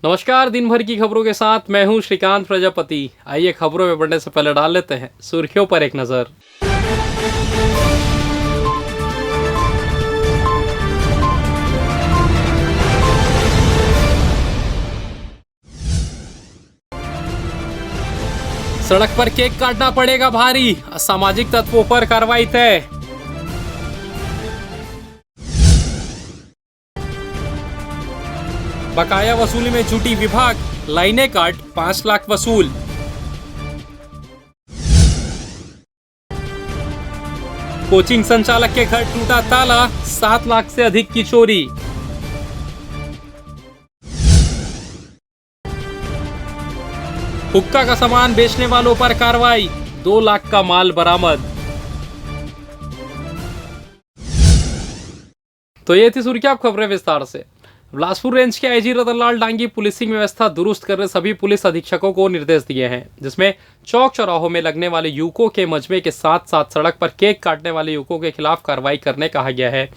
नमस्कार। दिन भर की खबरों के साथ मैं हूं श्रीकांत प्रजापति। आइए खबरों में बढ़ने से पहले डाल लेते हैं सुर्खियों पर एक नजर। सड़क पर केक काटना पड़ेगा भारी, असामाजिक तत्वों पर कार्रवाई तय। बकाया वसूली में जुटी विभाग, लाइनें काट 5 लाख वसूल। कोचिंग संचालक के घर टूटा ताला, 7 लाख से अधिक की चोरी। हुक्का का सामान बेचने वालों पर कार्रवाई, 2 लाख का माल बरामद। तो ये थी सुर्खियां, खबरें विस्तार से। बिलासपुर रेंज के आईजी रतनलाल डांगी पुलिसिंग व्यवस्था दुरुस्त करने सभी पुलिस अधीक्षकों को निर्देश दिए हैं, जिसमें चौक चौराहों में लगने वाले युवकों के मजमे के साथ साथ सड़क पर केक काटने वाले युवकों के खिलाफ कार्रवाई करने कहा गया है।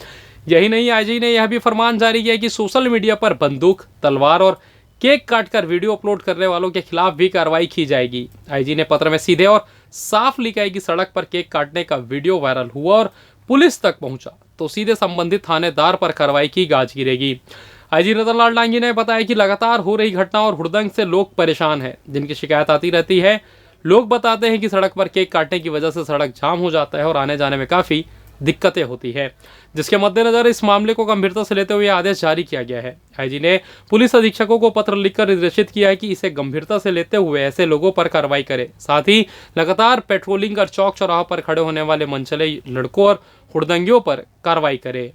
यही नहीं, आईजी ने यह भी फरमान जारी किया कि सोशल मीडिया पर बंदूक, तलवार और केक काटकर वीडियो अपलोड करने वालों के खिलाफ भी कार्रवाई की जाएगी। आईजी ने पत्र में सीधे और साफ लिखा है कि सड़क पर केक काटने का वीडियो वायरल हुआ और पुलिस तक पहुंचा तो सीधे संबंधित थानेदार पर कार्रवाई की गाज गिरेगी। आईजी रतनलाल डांगी ने बताया कि लगातार हो रही घटनाओं और हुड़दंग से लोग परेशान हैं, जिनकी शिकायत आती रहती है। लोग बताते हैं कि सड़क पर केक काटने की वजह से सड़क जाम हो जाता है और आने जाने में काफ़ी दिक्कतें होती है, जिसके मद्देनजर इस मामले को गंभीरता से लेते हुए आदेश जारी किया गया है। आईजी ने पुलिस अधीक्षकों को पत्र लिखकर निर्देशित किया है कि इसे गंभीरता से लेते हुए ऐसे लोगों पर कार्रवाई करे, साथ ही लगातार पेट्रोलिंग कर चौक चौराहों पर खड़े होने वाले मनचले लड़कों और हुड़दंगियों पर कार्रवाई करे।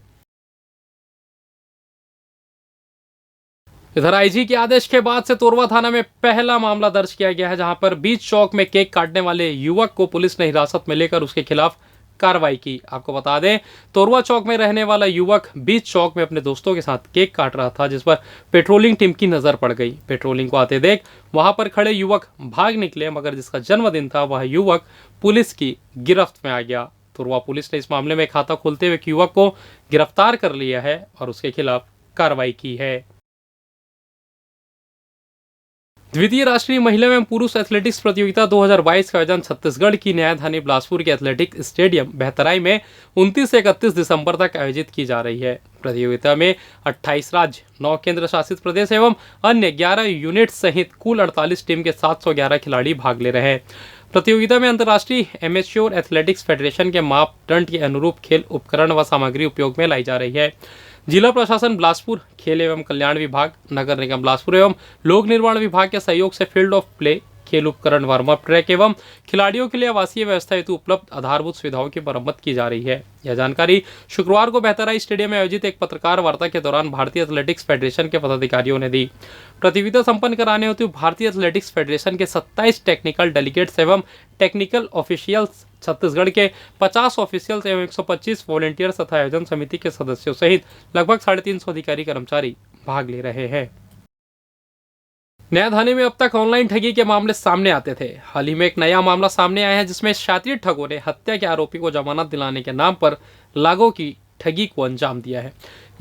इधर आईजी के आदेश के बाद से तोरवा थाना में पहला मामला दर्ज किया गया है, जहां पर बीच चौक में केक काटने वाले युवक को पुलिस ने हिरासत में लेकर उसके खिलाफ कार्रवाई की। आपको बता दें, तोरवा चौक में रहने वाला युवक बीच चौक में अपने दोस्तों के साथ केक काट रहा था, जिस पर पेट्रोलिंग टीम की नजर पड़ गई। पेट्रोलिंग को आते देख वहां पर खड़े युवक भाग निकले, मगर जिसका जन्मदिन था वह युवक पुलिस की गिरफ्त में आ गया। तोरवा पुलिस ने इस मामले में खाता खोलते हुए युवक को गिरफ्तार कर लिया है और उसके खिलाफ कार्रवाई की है। द्वितीय राष्ट्रीय महिला एवं पुरुष एथलेटिक्स प्रतियोगिता 2022 का आयोजन छत्तीसगढ़ की न्यायधानी बिलासपुर के एथलेटिक स्टेडियम बहतराई में 29 से 31 दिसंबर तक आयोजित की जा रही है। प्रतियोगिता में 28 राज्य, 9 केंद्र शासित प्रदेश एवं अन्य 11 यूनिट सहित कुल 48 टीम के 711 खिलाड़ी भाग ले रहे हैं। प्रतियोगिता में अंतर्राष्ट्रीय एमेच्योर एथलेटिक्स फेडरेशन के मापदंड के अनुरूप खेल उपकरण व सामग्री उपयोग में लाई जा रही है। जिला प्रशासन बिलासपुर, खेल एवं कल्याण विभाग, नगर निगम बिलासपुर एवं लोक निर्माण विभाग के सहयोग से फील्ड ऑफ प्ले, खेल उपकरण, वार्म अप ट्रैक एवं खिलाड़ियों के लिए आवासीय व्यवस्था हेतु उपलब्ध आधारभूत सुविधाओं की मरम्मत की जा रही है। यह जानकारी शुक्रवार को बहतराई स्टेडियम में आयोजित एक पत्रकार वार्ता के दौरान भारतीय एथलेटिक्स फेडरेशन के पदाधिकारियों ने दी। प्रतियोगिता संपन्न कराने हेतु भारतीय एथलेटिक्स फेडरेशन के 27 टेक्निकल डेलीगेट्स एवं टेक्निकल ऑफिशियल्स, छत्तीसगढ़ के 50 ऑफिशियल्स एवं 125 वॉलंटियर्स तथा आयोजन समिति के सदस्यों सहित लगभग 350 अधिकारी कर्मचारी भाग ले रहे हैं। न्यायधानी में अब तक ऑनलाइन ठगी के मामले सामने आते थे। हाल ही में एक नया मामला सामने आया है, जिसमें शातिर ठगों ने हत्या के आरोपी को जमानत दिलाने के नाम पर लागों की ठगी को अंजाम दिया है।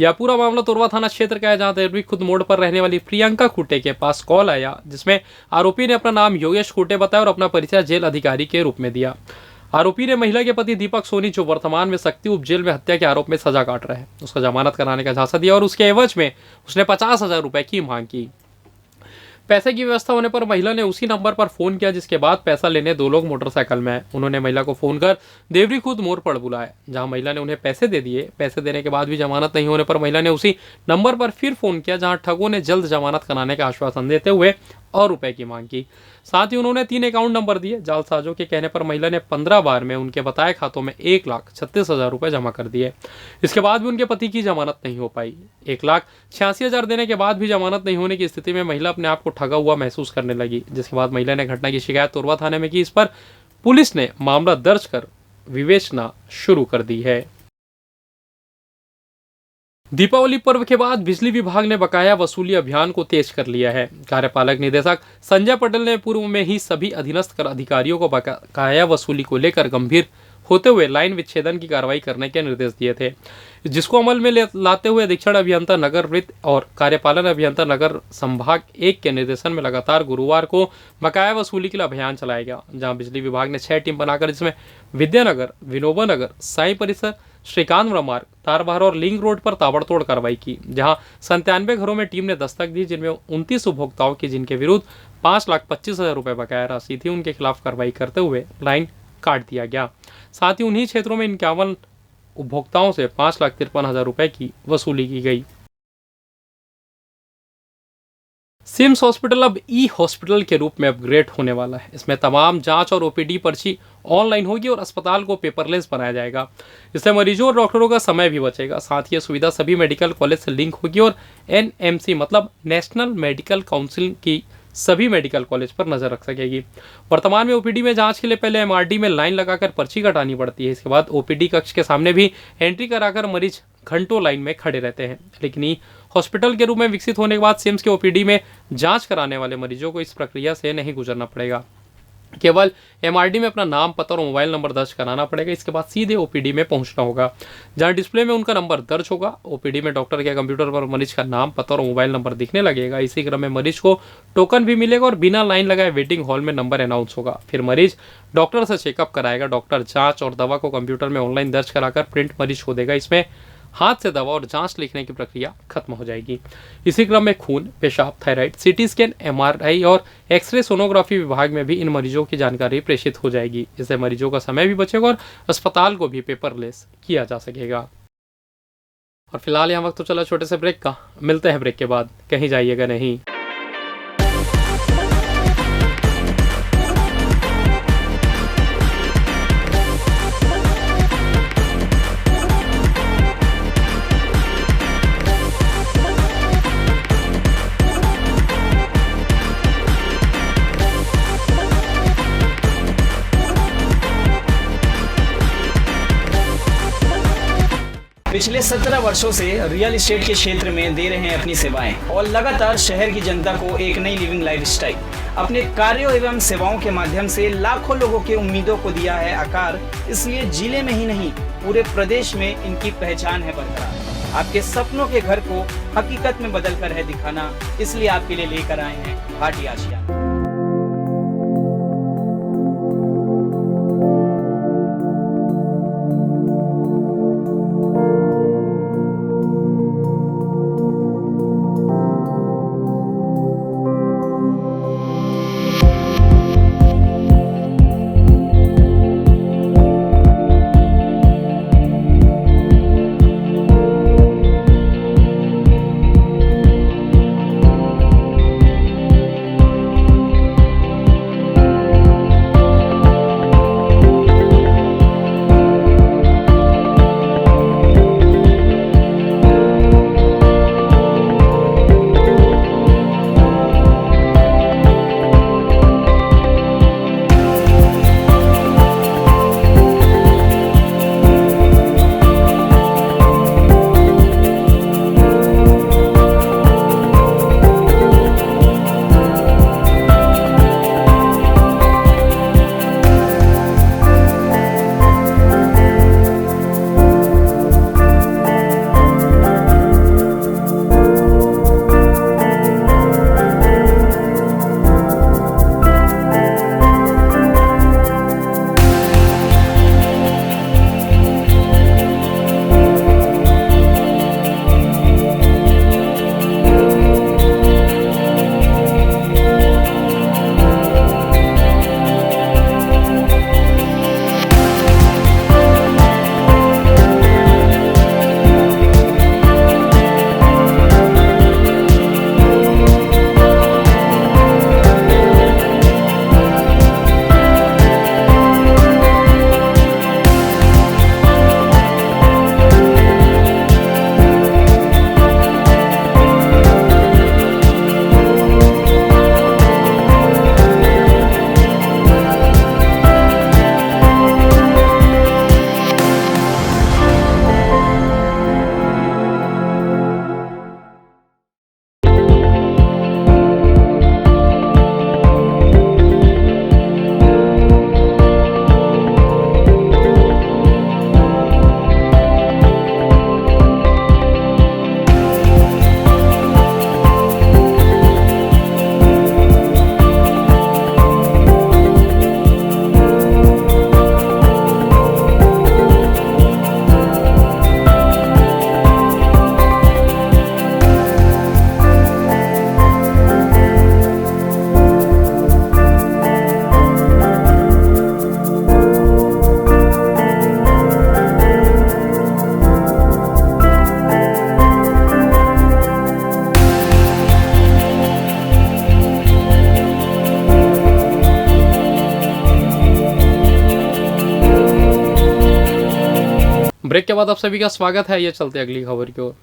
यह पूरा मामला तोरवा थाना क्षेत्र का है, जहां देवरी खुद मोड़ पर रहने वाली प्रियंका खूटे के पास कॉल आया, जिसमें आरोपी ने अपना नाम योगेश खूटे बताया और अपना परिचय जेल अधिकारी के रूप में दिया। आरोपी ने महिला के पति दीपक सोनी, जो वर्तमान में शक्ति उप जेल में हत्या के आरोप में सजा काट रहे हैं, उसका जमानत कराने का झांसा दिया और उसके एवज में उसने 50,000 रुपए की मांग की। पैसे की व्यवस्था होने पर महिला ने उसी नंबर पर फोन किया, जिसके बाद पैसा लेने 2 लोग मोटरसाइकिल में आए। उन्होंने महिला को फोन कर देवरी खुद मोड़ पर बुलाया, जहां महिला ने उन्हें पैसे दे दिए। पैसे देने के बाद भी जमानत नहीं होने पर महिला ने उसी नंबर पर फिर फोन किया, जहां ठगों ने जल्द जमानत कराने का आश्वासन देते हुए और रुपए की मांग की। साथ ही उन्होंने 3 अकाउंट नंबर दिए। जालसाजों के कहने पर महिला ने 15 बार में उनके बताए खातों में 1,36,000 रुपए जमा कर दिए। इसके बाद भी उनके पति की जमानत नहीं हो पाई। 1,86,000 देने के बाद भी जमानत नहीं होने की स्थिति में महिला अपने आप को ठगा हुआ महसूस करने लगी, जिसके बाद महिला ने घटना की शिकायत तोरवा थाने में की। इस पर पुलिस ने मामला दर्ज कर विवेचना शुरू कर दी है। दीपावली पर्व के बाद बिजली विभाग ने बकाया वसूली अभियान को तेज कर लिया है। कार्यपालक निदेशक संजय पटेल ने पूर्व में ही सभी अधीनस्थ कर अधिकारियों को बकाया वसूली को लेकर गंभीर होते हुए लाइन विच्छेदन की कार्रवाई करने के निर्देश दिए थे, जिसको अमल में लाते हुए अधीक्षण अभियंता नगर वृत्त और कार्यपालन अभियंता नगर संभाग 1 के निर्देशन में लगातार गुरुवार को बकाया वसूली के लिए अभियान चलाया गया, जहां बिजली विभाग ने 6 टीम बनाकर जिसमें विद्यानगर, विनोबा नगर, साई परिसर, श्रीकांत मार्ग, तारबहार और लिंक रोड पर ताबड़तोड़ कार्रवाई की, जहां 97 घरों में टीम ने दस्तक दी, जिनमें 29 उपभोक्ताओं की जिनके विरुद्ध 5,25,000 रुपए बकाया राशि थी, उनके खिलाफ कार्रवाई करते हुए लाइन काट दिया गया। साथ ही उन्हीं क्षेत्रों में 51 उपभोक्ताओं से 5,53,000 रुपए की वसूली की गई। सिम्स हॉस्पिटल अब ई हॉस्पिटल के रूप में अपग्रेड होने वाला है। इसमें तमाम जांच और ओपीडी पर्ची ऑनलाइन होगी और अस्पताल को पेपरलेस बनाया जाएगा। इससे मरीजों और डॉक्टरों का समय भी बचेगा। साथ ही यह सुविधा सभी मेडिकल कॉलेज से लिंक होगी और एनएमसी मतलब नेशनल मेडिकल काउंसिल की सभी मेडिकल कॉलेज पर नजर रख सकेगी। वर्तमान में ओपीडी में जांच के लिए पहले एमआरडी में लाइन लगाकर पर्ची कटानी पड़ती है। इसके बाद ओपीडी कक्ष के सामने भी एंट्री कराकर मरीज घंटों लाइन में खड़े रहते हैं। लेकिन ई हॉस्पिटल के रूप में विकसित होने के बाद सिम्स के ओपीडी में जांच कराने वाले मरीजों को इस प्रक्रिया से नहीं गुजरना पड़ेगा। केवल एमआरडी में अपना नाम, पता और मोबाइल नंबर दर्ज कराना पड़ेगा। इसके बाद सीधे ओपीडी में पहुंचना होगा, जहां डिस्प्ले में उनका नंबर दर्ज होगा। ओपीडी में डॉक्टर के कंप्यूटर पर मरीज का नाम, पता और मोबाइल नंबर दिखने लगेगा। इसी क्रम में मरीज को टोकन भी मिलेगा और बिना लाइन लगाए वेटिंग हॉल में नंबर अनाउंस होगा। फिर मरीज डॉक्टर से चेकअप कराएगा। डॉक्टर जाँच और दवा को कंप्यूटर में ऑनलाइन दर्ज कराकर प्रिंट मरीज को देगा। इसमें हाथ से दवा और जांच लिखने की प्रक्रिया खत्म हो जाएगी। इसी क्रम में खून, पेशाब, थायराइड, सीटी स्कैन, एमआरआई और एक्सरे सोनोग्राफी विभाग में भी इन मरीजों की जानकारी प्रेषित हो जाएगी। इससे मरीजों का समय भी बचेगा और अस्पताल को भी पेपरलेस किया जा सकेगा। और फिलहाल यहाँ वक्त तो चला छोटे से ब्रेक का, मिलते हैं ब्रेक के बाद, कहीं जाइएगा नहीं। पिछले 17 वर्षों से रियल एस्टेट के क्षेत्र में दे रहे हैं अपनी सेवाएं और लगातार शहर की जनता को एक नई लिविंग लाइफस्टाइल। अपने कार्यों एवं सेवाओं के माध्यम से लाखों लोगों की उम्मीदों को दिया है आकार। इसलिए जिले में ही नहीं पूरे प्रदेश में इनकी पहचान है बरकरार। आपके सपनों के घर को हकीकत में बदल कर है दिखाना, इसलिए आपके लिए लेकर आए हैं भाटी आशियाना। ब्रेक के बाद आप सभी का स्वागत है। ये चलते अगली खबर की ओर।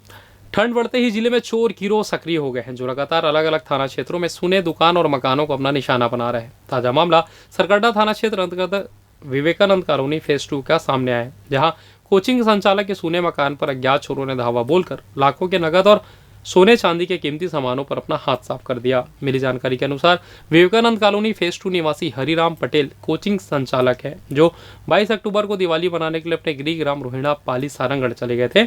ठंड बढ़ते ही जिले में चोर गिरोह सक्रिय हो गए हैं, जो लगातार अलग अलग थाना क्षेत्रों में सुने दुकान और मकानों को अपना निशाना बना रहे हैं। ताजा मामला सरकंडा थाना क्षेत्र अंतर्गत विवेकानंद कॉलोनी फेज 2 का सामने आया है, जहां कोचिंग संचालक के सुने मकान पर अज्ञात चोरों ने धावा बोलकर लाखों के नगद और सोने चांदी के कीमती सामानों पर अपना हाथ साफ कर दिया। मिली जानकारी के अनुसार विवेकानंद कॉलोनी फेज 2 निवासी हरिराम पटेल कोचिंग संचालक है, जो 22 अक्टूबर को दिवाली मनाने के लिए अपने गृह ग्राम रोहिणा पाली सारंगढ़ चले गए थे,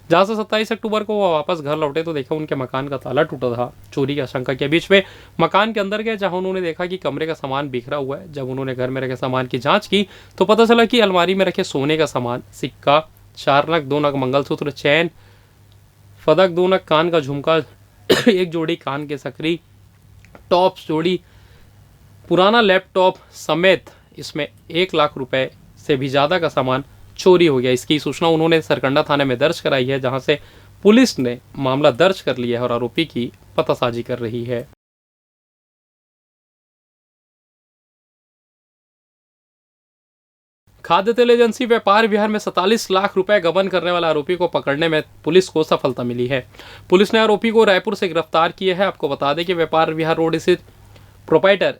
जहां से 27 अक्टूबर को वो वापस घर लौटे तो देखा उनके मकान का ताला टूटा था। चोरी की आशंका के बीच में मकान के अंदर गए, जहां उन्होंने देखा कि कमरे का सामान बिखरा हुआ है। जब उन्होंने घर में रखे सामान की जाँच की तो पता चला कि अलमारी में रखे सोने का सामान, सिक्का, 4 नग, 2 नग मंगलसूत्र, चैन, फदक, 2 नग कान का झुमका, एक जोड़ी कान के सकरी, टॉप्स जोड़ी, पुराना लैपटॉप समेत इसमें 1 लाख रुपए से भी ज़्यादा का सामान चोरी हो गया। इसकी सूचना उन्होंने सरकंडा थाने में दर्ज कराई है, जहां से पुलिस ने मामला दर्ज कर लिया है और आरोपी की पतासाजी कर रही है। खाद्य तेल एजेंसी व्यापार विहार में 47 लाख रुपए गबन करने वाले आरोपी को पकड़ने में पुलिस को सफलता मिली है। पुलिस ने आरोपी को रायपुर से गिरफ्तार किया है। आपको बता दें कि व्यापार विहार रोड स्थित प्रोपाइटर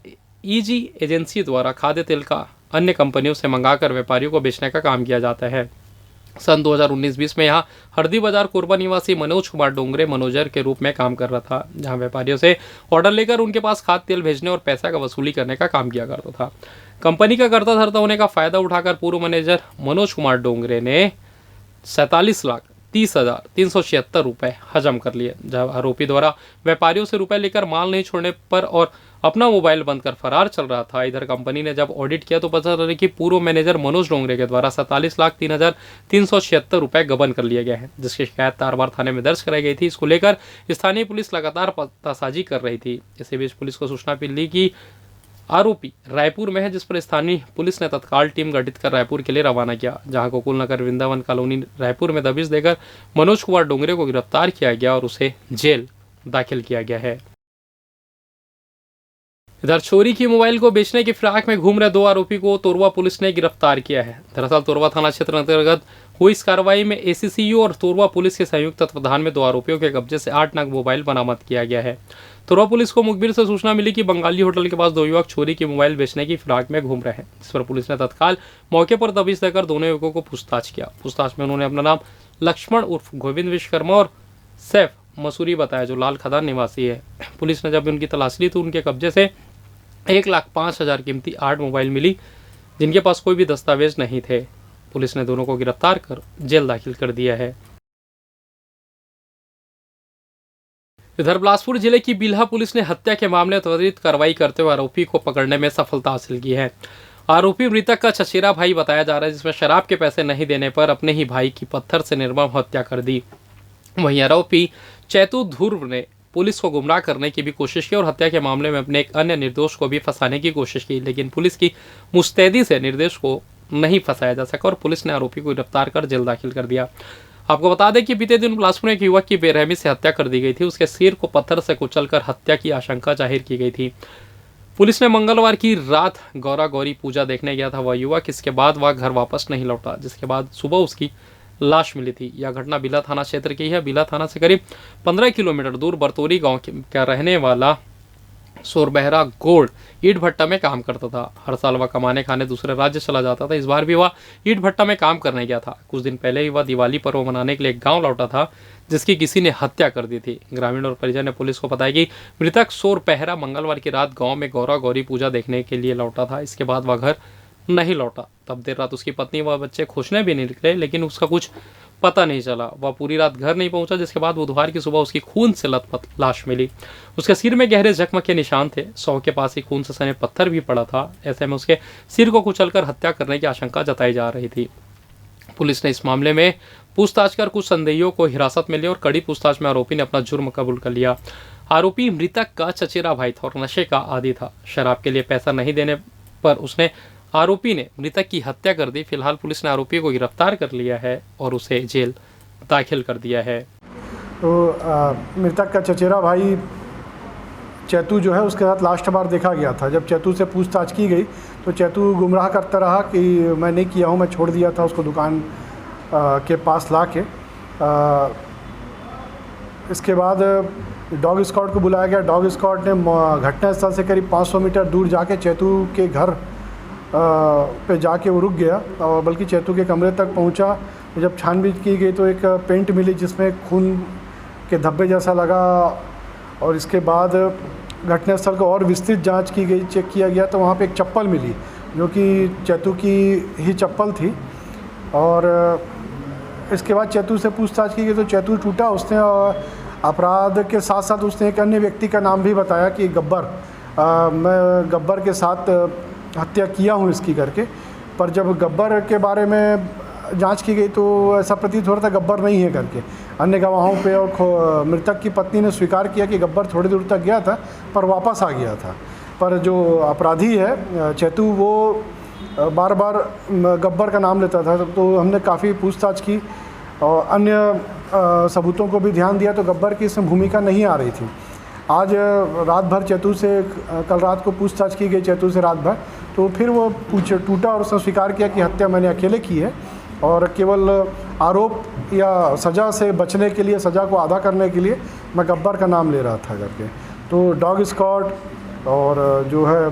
ईजी एजेंसी द्वारा खाद्य तेल का अन्य कंपनियों से मंगाकर व्यापारियों को बेचने का काम किया जाता है। सन 2019-20 में यहाँ हरदी बाजार कोरबा निवासी मनोज कुमार डोंगरे मनोजर के रूप में काम कर रहा था, जहाँ व्यापारियों से ऑर्डर लेकर उनके पास खाद्य तेल भेजने और पैसा का वसूली करने का काम किया करता था। कंपनी का करता धरता होने का फायदा उठाकर पूर्व मैनेजर मनोज कुमार डोंगरे ने 47,30,376 रुपए हजम कर लिए। जब आरोपी द्वारा व्यापारियों से रुपए लेकर माल नहीं छोड़ने पर और अपना मोबाइल बंद कर फरार चल रहा था। इधर कंपनी ने जब ऑडिट किया तो पता चला कि पूर्व मैनेजर मनोज डोंगरे के द्वारा 47,03,376 रुपए गबन कर लिए गए हैं, जिसकी शिकायत तारबार थाने में दर्ज कराई गई थी। इसको लेकर स्थानीय पुलिस लगातार पतासाजी कर रही थी। इसी बीच पुलिस को सूचना मिली कि आरोपी रायपुर में है, जिस पर स्थानीय पुलिस ने तत्काल टीम गठित कर रायपुर के लिए रवाना किया, जहां गोकुल नगर वृंदावन कॉलोनी रायपुर में दबिश देकर मनोज कुमार डोंगरे को गिरफ्तार किया गया और उसे जेल दाखिल किया गया है। इधर चोरी की मोबाइल को बेचने की फिराक में घूम रहे 2 आरोपी को तोरवा पुलिस ने गिरफ्तार किया है। दरअसल तोरवा थाना क्षेत्र अंतर्गत हुई इस कार्रवाई में एसीसीयू और तोरवा पुलिस के संयुक्त तत्वाधान में 2 आरोपियों के कब्जे से 8 नग मोबाइल बरामद किया गया है। तोरवा पुलिस को मुखबिर से सूचना मिली कि बंगाली होटल के पास 2 युवक चोरी की मोबाइल बेचने की फिराक में घूम रहे हैं, जिस पर पुलिस ने तत्काल मौके पर दबिश देकर दोनों युवकों को पूछताछ किया। पूछताछ में उन्होंने अपना नाम लक्ष्मण उर्फ गोविंद विश्वकर्मा और सैफ मसूरी बताया, जो लाल खदान निवासी है। पुलिस ने जब उनकी तलाशी ली तो उनके कब्जे से 1,05,000 कीमती 8 मोबाइल मिली, जिनके पास कोई भी दस्तावेज नहीं थे। पुलिस ने दोनों को गिरफ्तार कर जेल दाखिल कर दिया है। इधर बिलासपुर जिले की बिल्हा पुलिस ने हत्या के मामले में त्वरित कार्रवाई करते हुए आरोपी को पकड़ने में सफलता हासिल की है। आरोपी मृतक का चचेरा भाई बताया जा रहा है, जिसमें शराब के पैसे नहीं देने पर अपने ही भाई की पत्थर से निर्मम हत्या कर दी। वहीं आरोपी चैतु ध्रुव ने पुलिस को गुमराह करने की भी कोशिश की और हत्या के मामले में अपने एक अन्य निर्दोष को भी फंसाने की कोशिश की, लेकिन पुलिस की मुस्तैदी से निर्दोष को नहीं फंसाया जा सका और पुलिस ने आरोपी को गिरफ्तार कर जेल दाखिल कर दिया। आपको बता दें कि बीते दिन बिलासपुर में एक युवक की बेरहमी से हत्या कर दी गई थी। उसके सिर को पत्थर से कुचलकर हत्या की आशंका जाहिर की गई थी। पुलिस ने मंगलवार की रात गौरा गौरी पूजा देखने गया था वह युवक। इसके बाद वह घर वापस नहीं लौटा, जिसके बाद सुबह उसकी लाश मिली थी। यह घटना बिला थाना क्षेत्र की है। बिला थाना से करीब 15 किलोमीटर दूर बरतौरी गांव का रहने वाला सोरबहरा गोड़ ईट भट्टा में काम करता था। हर साल वह कमाने खाने दूसरे राज्य चला जाता था। इस बार भी वह ईट भट्टा में काम करने गया था। कुछ दिन पहले ही वह दिवाली पर्व मनाने के लिए गांव लौटा था, जिसकी किसी ने हत्या कर दी थी। ग्रामीण और परिजन ने पुलिस को बताया कि मृतक सोरबहरा मंगलवार की रात गाँव में गौरा गौरी पूजा देखने के लिए लौटा था। इसके बाद वह घर नहीं लौटा। तब देर रात उसकी पत्नी व बच्चे खोजने भी नहीं निकले, लेकिन उसका कुछ पता नहीं चला। वह पूरी रात घर नहीं पहुंचा, जिसके बाद बुधवार की सुबह उसकी खून से लथपथ लाश मिली। उसके सिर में गहरे जख्म के निशान थे। 100 के पास ही खून से सने पत्थर भी पड़ा था। ऐसे में उसके सिर को कुचलकर हत्या करने की आशंका जताई जा रही थी। पुलिस ने इस मामले में पूछताछ कर कुछ संदेहियों को हिरासत में लिया और कड़ी पूछताछ में आरोपी ने अपना जुर्म कबूल कर लिया। आरोपी मृतक का चचेरा भाई था और नशे का आदी था। शराब के लिए पैसा नहीं देने पर आरोपी ने मृतक की हत्या कर दी। फिलहाल पुलिस ने आरोपी को गिरफ्तार कर लिया है और उसे जेल दाखिल कर दिया है। तो मृतक का चचेरा भाई चैतू जो है उसके साथ लास्ट बार देखा गया था। जब चैतू से पूछताछ की गई तो चैतू गुमराह करता रहा कि मैं नहीं किया हूँ, मैं छोड़ दिया था उसको दुकान के पास ला के इसके बाद डॉग स्क्वाड को बुलाया गया। डॉग स्क्वाड ने घटनास्थल से करीब 500 मीटर दूर जाके चेतू के घर पे जाके वो रुक गया और बल्कि चेतू के कमरे तक पहुंचा। जब छानबीन की गई तो एक पेंट मिली जिसमें खून के धब्बे जैसा लगा और इसके बाद घटनास्थल को और विस्तृत जांच की गई, चेक किया गया तो वहाँ पे एक चप्पल मिली जो कि चेतू की ही चप्पल थी। और इसके बाद चेतू से पूछताछ की गई तो चेतू टूटा। उसने अपराध के साथ साथ उसने एक अन्य व्यक्ति का नाम भी बताया कि गब्बर, मैं गब्बर के साथ हत्या किया हूँ इसकी करके। पर जब गब्बर के बारे में जांच की गई तो ऐसा प्रतीत हो रहा था गब्बर नहीं है करके। अन्य गवाहों पे और मृतक की पत्नी ने स्वीकार किया कि गब्बर थोड़ी दूर तक गया था पर वापस आ गया था। पर जो अपराधी है चेतू वो बार बार गब्बर का नाम लेता था। तो हमने काफ़ी पूछताछ की और अन्य सबूतों को भी ध्यान दिया तो गब्बर की इसमें भूमिका नहीं आ रही थी। आज रात भर चेतू से, कल रात को पूछताछ की गई चेतू से रात भर, तो फिर वो टूटा और उसने स्वीकार किया कि हत्या मैंने अकेले की है और केवल आरोप या सज़ा से बचने के लिए, सज़ा को अदा करने के लिए मैं गब्बर का नाम ले रहा था करके। तो डॉग स्क्वाड और जो है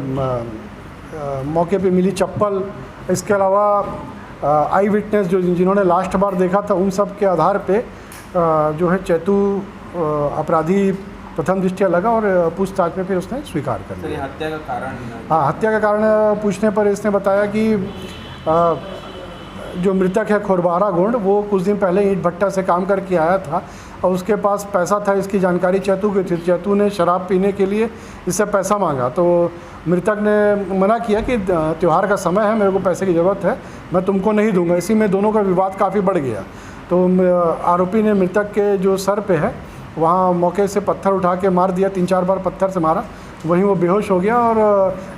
मौके पे मिली चप्पल, इसके अलावा आई विटनेस जो जिन्होंने लास्ट बार देखा था उन सब के आधार पे जो है चेतू अपराधी प्रथम दृष्टया लगा और पूछताछ में फिर उसने स्वीकार कर लिया। हत्या का कारण? हाँ, हत्या का कारण पूछने पर इसने बताया कि जो मृतक है खुरबारा गोंड वो कुछ दिन पहले ईंट भट्टा से काम करके आया था और उसके पास पैसा था, इसकी जानकारी चेतू की थी। चेतू ने शराब पीने के लिए इससे पैसा मांगा तो मृतक ने मना किया कि त्यौहार का समय है, मेरे को पैसे की ज़रूरत है, मैं तुमको नहीं दूंगा। इसी में दोनों का विवाद काफ़ी बढ़ गया। तो आरोपी ने मृतक के जो सर पे है वहाँ मौके से पत्थर उठा के मार दिया, 3-4 बार पत्थर से मारा, वहीं वो बेहोश हो गया और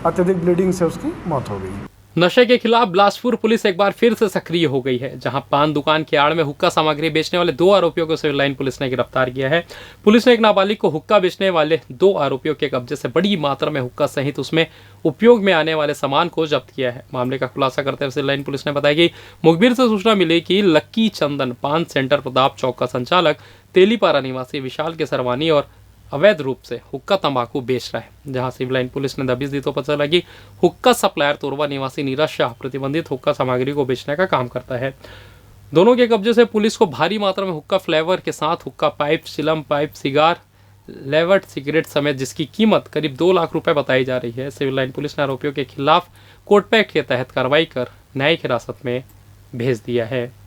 अत्यधिक ब्लीडिंग से उसकी मौत हो गई। नशे के खिलाफ बिलासपुर पुलिस एक बार फिर से सक्रिय हो गई है, जहां पान दुकान की आड़ में हुक्का सामग्री बेचने वाले 2 आरोपियों को सिविल लाइन पुलिस ने गिरफ्तार किया है। पुलिस ने एक नाबालिग को हुक्का बेचने वाले 2 आरोपियों के कब्जे से बड़ी मात्रा में हुक्का सहित उसमें उपयोग में आने वाले सामान को जब्त किया है। मामले का खुलासा करते हुए सिविल लाइन पुलिस ने बताया कि मुखबिर से सूचना मिली कि लक्की चंदन पान सेंटर प्रताप चौक का संचालक तेलीपारा निवासी विशाल के सरवानी और अवैध रूप से हुक्का तंबाकू बेच रहा है। जहां सिविल लाइन पुलिस ने दबिश दी तो पता चला कि हुक्का सप्लायर तोरवा निवासी नीरज शाह प्रतिबंधित हुक्का सामग्री को बेचने का काम करता है। दोनों के कब्जे से पुलिस को भारी मात्रा में हुक्का फ्लेवर के साथ हुक्का पाइप, चिलम पाइप, सिगार, लेवर्ड सिगरेट समेत जिसकी कीमत करीब 2 लाख रुपए बताई जा रही है। सिविल लाइन पुलिस ने आरोपियों के खिलाफ कोर्टपैक्ट के तहत कार्रवाई कर न्यायिक हिरासत में भेज दिया है।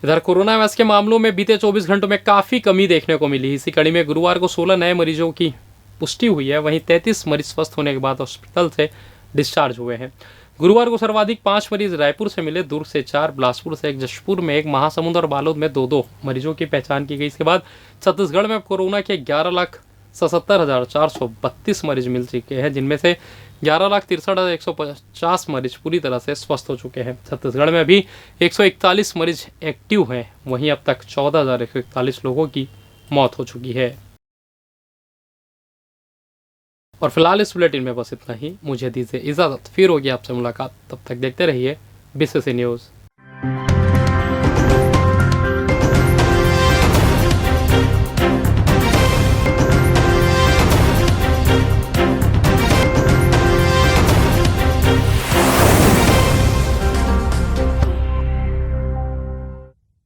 इधर कोरोना वायरस के मामलों में बीते 24 घंटों में काफ़ी कमी देखने को मिली। इसी कड़ी में गुरुवार को 16 नए मरीजों की पुष्टि हुई है। वहीं 33 मरीज स्वस्थ होने के बाद हॉस्पिटल से डिस्चार्ज हुए हैं। गुरुवार को सर्वाधिक 5 मरीज रायपुर से मिले, दुर्ग से 4, बिलासपुर से 1, जशपुर में 1, महासमुंद और बालोद में 2-2 मरीजों की पहचान की गई। इसके बाद छत्तीसगढ़ में कोरोना के 11,77,432 मरीज मिल चुके हैं, जिनमें से 11,63,150 मरीज पूरी तरह से स्वस्थ हो चुके हैं। छत्तीसगढ़ में अभी 141 मरीज एक्टिव हैं। वहीं अब तक 14,141 लोगों की मौत हो चुकी है। और फिलहाल इस बुलेटिन में बस इतना ही। मुझे दीजिए इजाज़त, फिर होगी आपसे मुलाकात। तब तक देखते रहिए BCC न्यूज़।